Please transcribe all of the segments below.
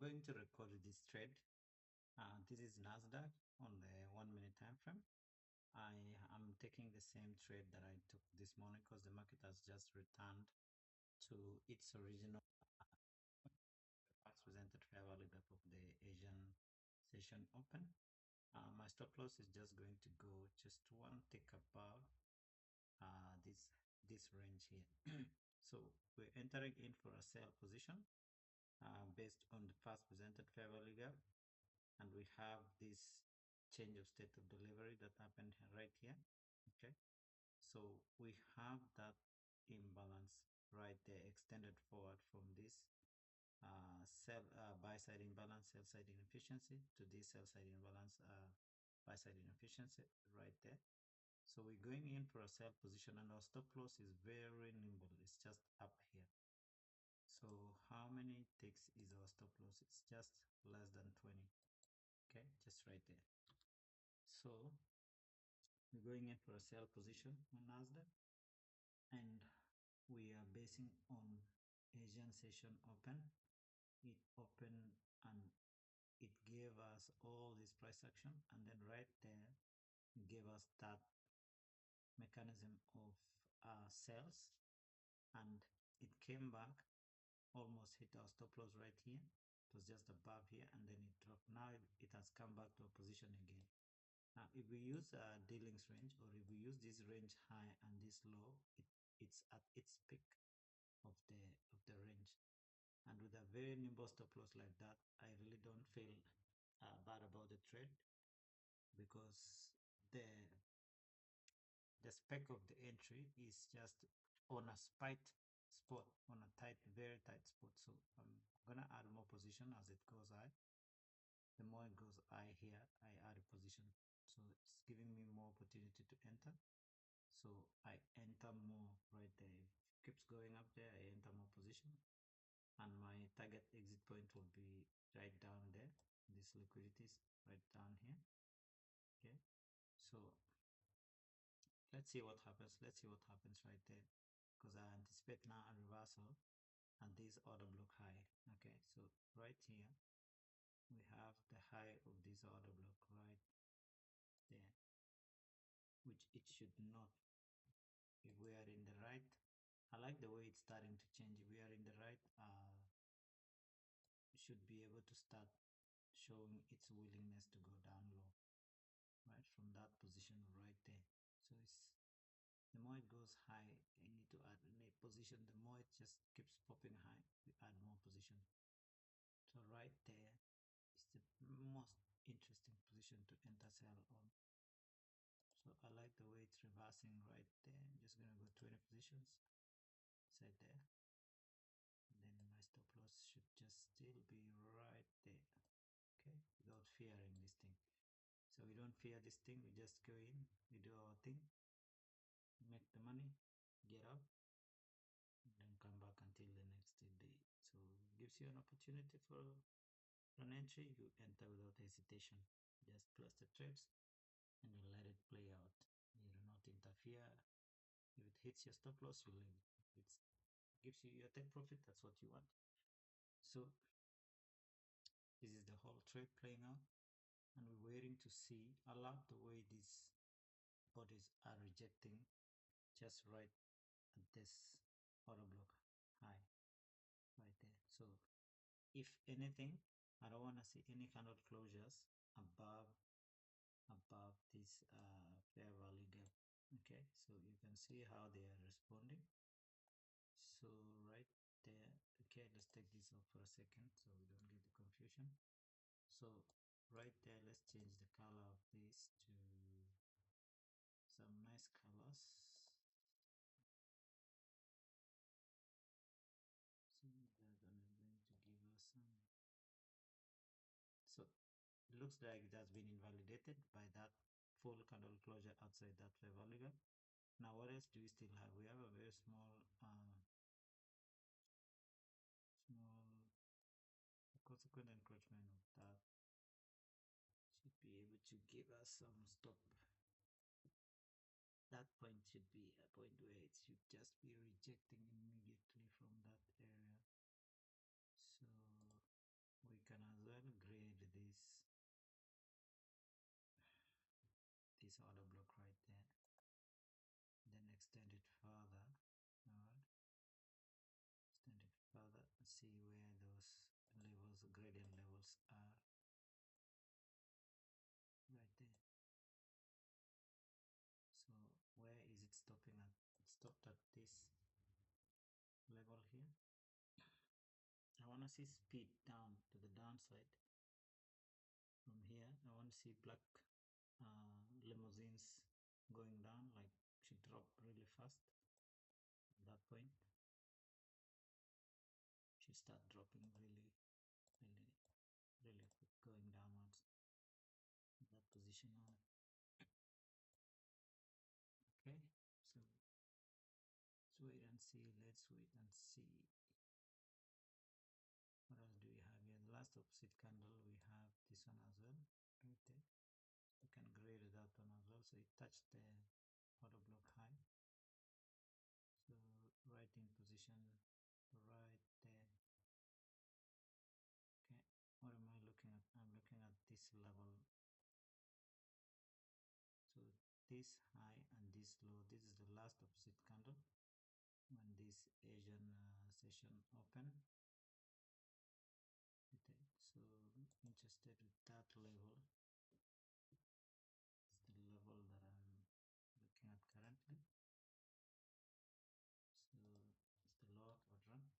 going to record this trade. This is Nasdaq on the 1 minute time frame. I am taking the same trade that I took this morning because the market has just returned to its original as presented fair value gap of the Asian session open. My stop loss is just going to go just one tick above this range here. So we're entering in for a sell position based on the past presented fair value gap, and we have this change of state of delivery that happened right here. Okay, so we have that imbalance right there extended forward from this buy side imbalance, sell side inefficiency to this sell side imbalance, buy side inefficiency right there. So we're going in for a sell position, and our stop loss is very nimble. It's just up here. So how many ticks is our stop loss? It's just less than 20. Okay, just right there. So we're going in for a sell position on Nasdaq, and we are basing on Asian session open. It opened and it gave us all this price action, and then right there gave us that mechanism of sales, and it came back, almost hit our stop loss right here. It was just above here, and then it dropped. Now it has come back to a position again. Now if we use a dealings range, or if we use this range high and this low, it's at its peak of the range. And with a very nimble stop loss like that, I really don't feel bad about the trade, because the spec of the entry is just on a spot, on a tight, very tight spot. So I'm gonna add more position as it goes high. The more it goes high here, I add a position, so it's giving me more opportunity to enter. So I enter more right there. If it keeps going up there, I enter more position, and my target exit point will be right down there. This liquidity is right down here. Okay, so let's see what happens. Let's see what happens right there, because I anticipate now a reversal and this order block high. Okay, so right here we have the high of this order block right there, which it should not. If we are in the right, I like the way it's starting to change. If we are in the right, we should be able to start showing its willingness to go down low right from that position right there. So it's, the more it goes high, I need to add a position. The more it just keeps popping high, we add more position. So right there is the most interesting position to enter sell on. So I like the way it's reversing right there. I'm just gonna go 20 positions, set there, and then my stop loss should just still be right there. Okay, without fearing this thing. So we don't fear this thing, we just go in, we do our thing, make the money, get out, and then come back until the next day. So it gives you an opportunity for an entry. You enter without hesitation, just close the trades and you let it play out. You do not interfere. If it hits your stop loss, you leave. If it gives you your take profit, that's what you want. So this is the whole trade playing out, and we're waiting to see. I love the way these bodies are rejecting just right at this order block high right there. So if anything, I don't want to see any kind of closures above this fair value gap. Okay, so you can see how they are responding. So right there, okay, let's take this off for a second so we don't get the confusion. So right there, let's change the color of this to some nice colors. So they're going to give us some. So it looks like it has been invalidated by that full candle closure outside that fair value gap. Now what else do we still have? We have a very small consequent encroachment of that. Should be able to give us some stop. That point should be a point where it should just be rejecting immediately from that area. So we can this order block right there, then extend it further. Alright, extend it further and see where those levels, gradient levels are right there. So where is it stopping at? It stopped at this level here. I want to see speed down to the downside. From here I want to see black limousines going down, like should drop really fast. At that point should start dropping really quick, going downwards. That position on. Okay, so let's wait and see. Let's wait and see. What else do we have here? The last opposite candle, we have this one as well right there. You can grade that one as well. So it touched the order block high. So right in position right there. Okay, what am I looking at? I'm looking at this level. So this high and this low, this is the last opposite candle when this Asian session open. Okay, so interested with that level. It's the level that I'm looking at currently. So it's the lower quadrant.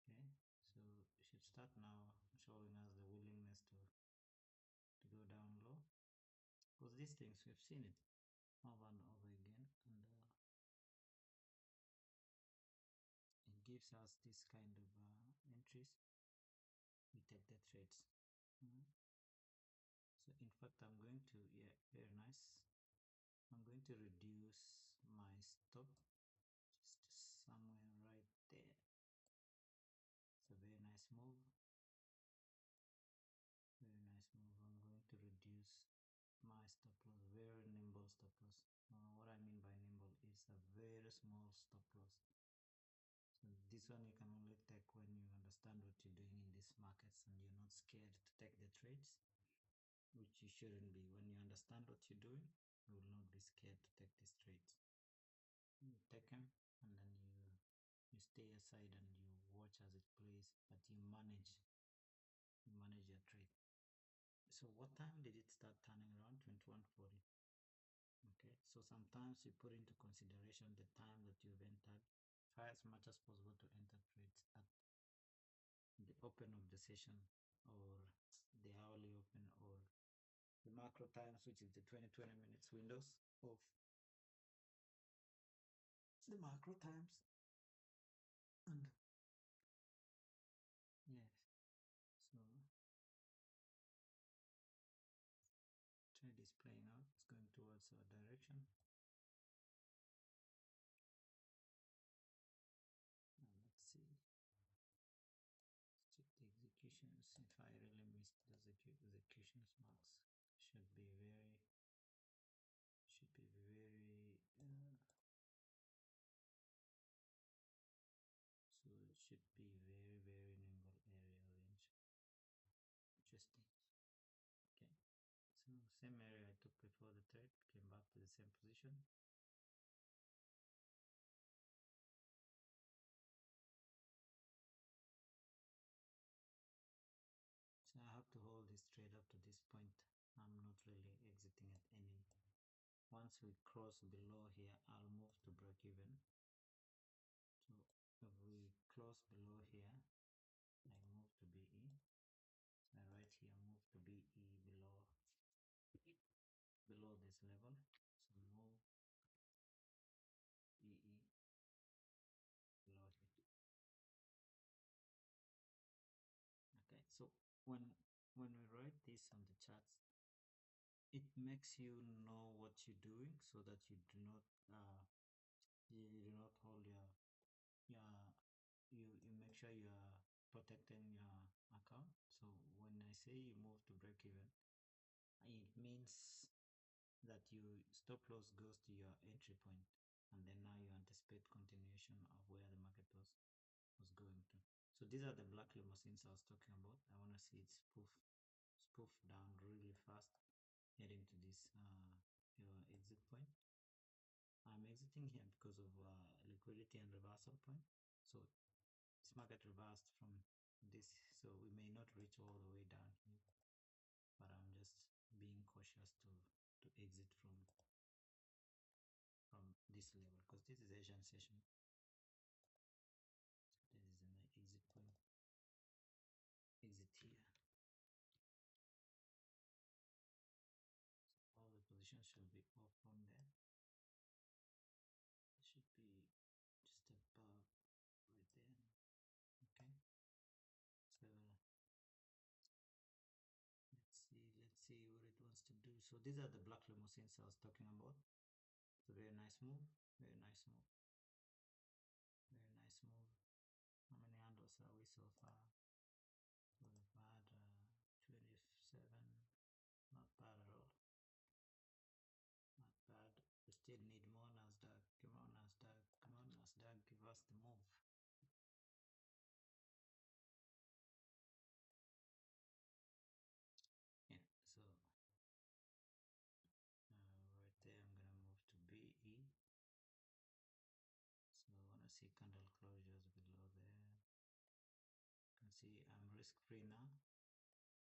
Okay, so it should start now showing us the willingness to go down low, because these things we've seen it over and over again, and it gives us this kind of entries. We take the trades. So in fact I'm going to, yeah, very nice, I'm going to reduce my stop just somewhere right there. It's a very nice move, very nice move. I'm going to reduce my stop loss, very nimble stop loss. What I mean by nimble is a very small stop loss. So this one you can only take when you understand what you're doing in these markets and you're not scared to take the trades, which you shouldn't be. When you understand what you're doing, you will not be scared to take these trades. You take them and then you stay aside and you watch as it plays, but you manage your trade. So what time did it start turning around? 21:40. Okay, so sometimes you put into consideration the time that you've entered. Try as much as possible to enter trades at the open of the session, or the hourly open, or the macro times, which is the 20 minutes windows of the macro times. And yes, so trade is playing out, it's going towards our direction. Let's see, let's check the executions. If I really missed those executions, marks should be very so it should be very nimble area range. Interesting. Okay, so same area I took before the trade, came back to the same position. So I have to hold this trade up to this point. I'm not really exiting at any. Once we cross below here, I'll move to break even. So if we close below here, I move to BE. So I write here, move to BE below this level. So move BE below here. Okay, so when we write this on the charts, it makes you know what you're doing, so that you do not hold you make sure you are protecting your account. So when I say you move to break even, it means that you stop loss goes to your entry point, and then now you anticipate continuation of where the market was going to. So these are the black limousines I was talking about. I want to see it spoof down really fast. heading to this your exit point. I'm exiting here because of liquidity and reversal point. So this market reversed from this, so we may not reach all the way down here, but I'm just being cautious to exit from this level because this is Asian session. So this is my exit point. Exit here. So all the positions should be off from there. It should be just above right there. Okay. So let's see what it wants to do. So these are the black limousines I was talking about. It's a very nice move. Very nice move. Very nice move. How many handles are we so far? So we've had 27. Not bad at all. Not bad. We still need more Nasdaq. Come on, Nasdaq. Come on, Nasdaq. Give us the move. Yeah. So right there, I'm gonna move to BE. So I want to see candle closures below there. You can see I'm risk free now.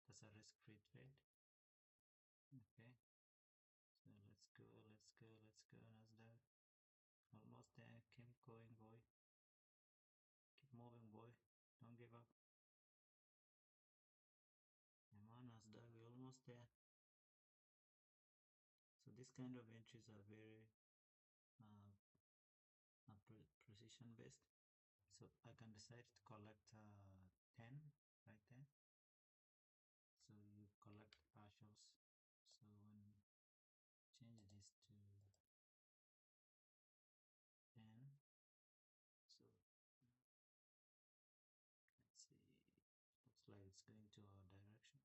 That's a risk free trade. Okay. So let's go, let's go, let's go, Nasdaq. Almost there. Keep going, boy. Keep moving, boy. Don't give up. Come on, Nasdaq. We're almost there. So this kind of entries are very precision based. So I can decide to collect 10 right there. So you collect partials. So when change this to 10. So let's see. Looks like it's going to our direction.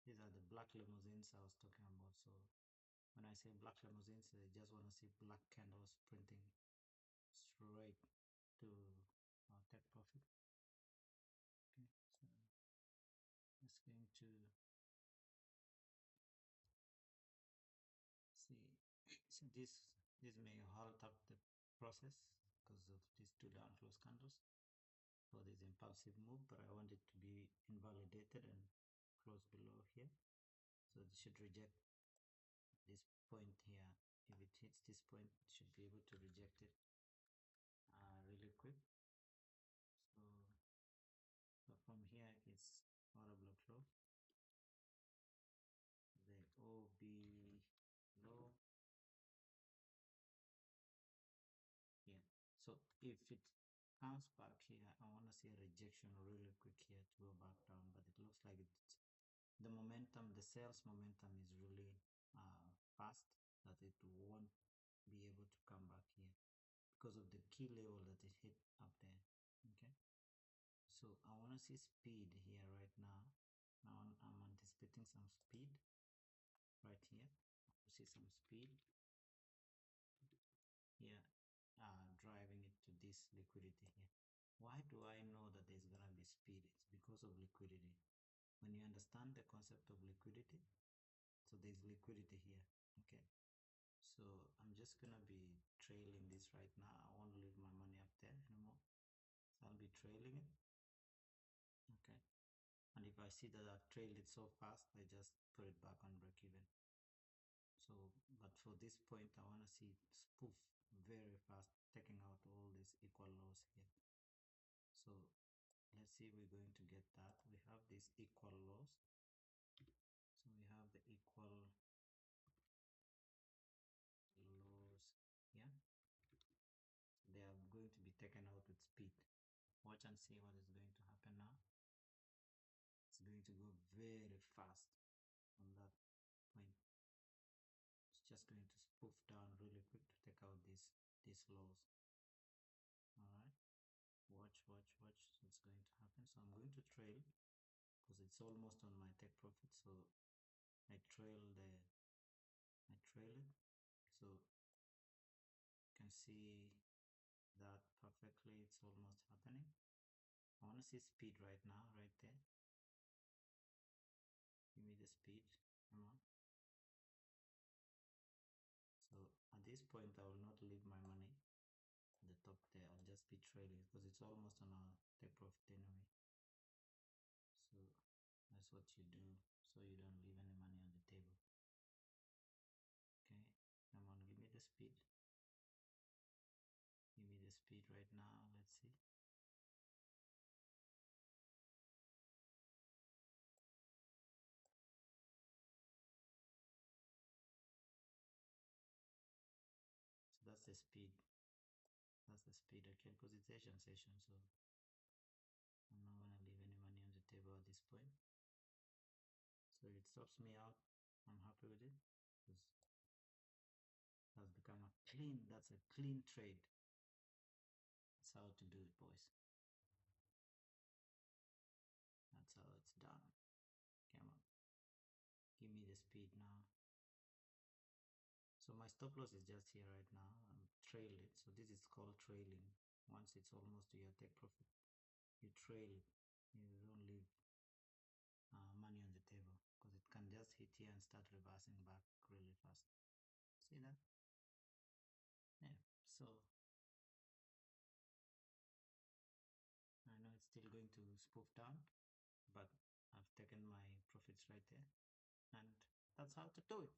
These are the black limousines I was talking about. So when I say black limousines, I just want to see black candles printing straight to our take profit. Okay, so it's going to see. So this may halt up the process because of these two down close candles for this impulsive move, but I want it to be invalidated and close below here. So this should reject this point here. If it hits this point, it should be able to reject it really quick. So from here it's order block low. The OB low. Yeah. So if it comes back here, I want to see a rejection really quick here to go back down, but it looks like the momentum, the sales momentum is really fast, that it won't be able to come back here because of the key level that it hit up there. Okay. So I want to see speed here right now. Now I'm anticipating some speed right here. I see some speed here, driving it to this liquidity here. Why do I know that there's gonna be speed? It's because of liquidity. When you understand the concept of liquidity, so there's liquidity here. Okay. So I'm just gonna be trailing this right now. I won't leave my money up there anymore. So I'll be trailing it. Okay. And if I see that I've trailed it so fast, I just put it back on break even. So, but for this point, I want to see it spoof very fast, taking out all these equal lows here. So let's see, we're going to get that. We have these equal lows. So we have the equal lows here. They are going to be taken out with speed. Watch and see what is going to happen now. It's going to go very fast on that point. It's just going to spoof down really quick to take out these lows. All right. Watch. So it's going to happen. So I'm going to trail because it's almost on my take profit. So I trail it. So you can see that perfectly. It's almost happening. I want to see speed right now, right there. Give me the speed. Come on. So at this point, I will not leave my money at the top there. I'll just be trailing because it's almost on a take profit anyway. So that's what you do so you don't leave any money on the table. Okay, come on, give me the speed. Give me the speed right now. Let's see. So that's the speed. That's the speed, okay, because it's Asian session, so I'm not gonna leave any money on the table at this point. So it stops me out. I'm happy with it because that's become that's a clean trade. That's how to do it, boys. That's how it's done. Come on. Give me the speed now. So my stop loss is just here right now. I'm trailing. So this is called trailing. Once it's almost to your take profit, you trail. You don't leave money on the table because it can just hit here and start reversing back really fast. See that? Yeah. So I know it's still going to spoof down, but I've taken my profits right there, and that's how to do it.